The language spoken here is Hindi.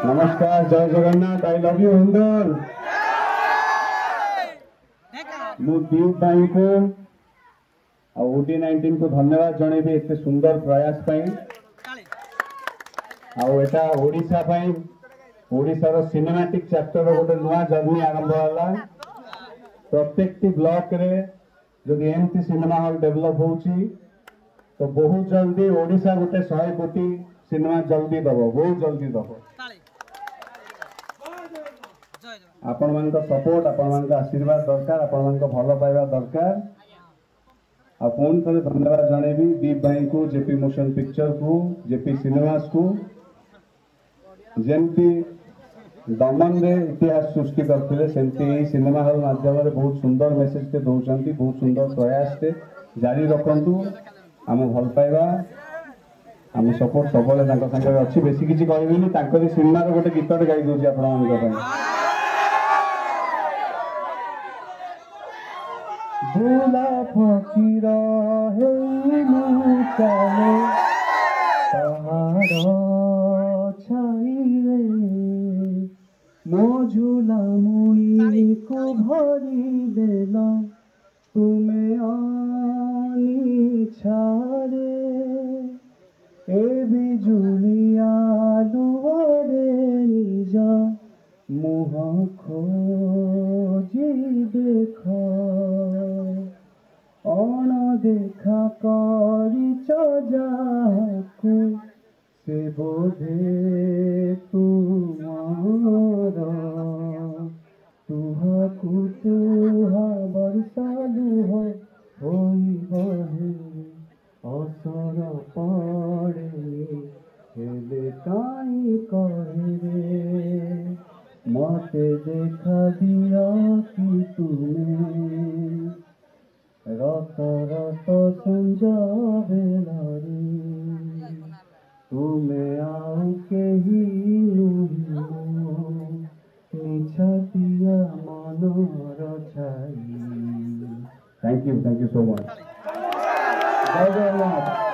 नमस्कार, जय जगन्नाथ, आई लव यू हिंदुल। मु दीप भाई को OD19 को धन्यवाद जनइबी एते सुंदर प्रयास पाई। एटा ओडिशा पाई ओडिशार सिनेमैटिक चैप्टर गोटे नुआ जर्नी आरंभ होला। प्रत्येक ब्लॉक रे जदि एमती सिनेमा हॉल डेवलप होउची तो बहुत जल्दी ओडिशा गोटे 100 कोटी सिनेमा जल्दी दबो, बहुत जल्दी दबो। आपण मान सपोर्ट, आपण मान आशीर्वाद दरकार, आपण मान भल पाइबा दरकार। आ पुणी थे धन्यवाद जनइबी दीप भाई को, जेपी मोशन पिक्चर को, जेपी सिनेमास को, जमती दमन रे इतिहास सृष्टि करते सेमती सिनेमा हॉल माध्यम बहुत सुंदर मेसेज टे दौरान, बहुत सुंदर प्रयास टे जारी रखु। आम भल पाइबा, आम सपोर्ट सब सागर अच्छी। बेसी किसी कहबी सिनेमा गोटे गीत गाई दूसरी आप भूला फकीर चले पहाड़ छाईरे मो झूला मुड़ी को भरी देल तुम्हें आनी छारे ए बिजुलिया दुआरे निज मुह खोजी देख अण देखा करिच जाकु से बोधे तुमार तुहाकु तुहा बरसा लुह होई बहे असर पड़े हेले काई कहे रे मते देखा दिया कि तुम्हें रत रत संजा बेलारी तुम्हें आओ के ही निछातिया मनर छाई। Thank you so much. जय जगन्नाथ।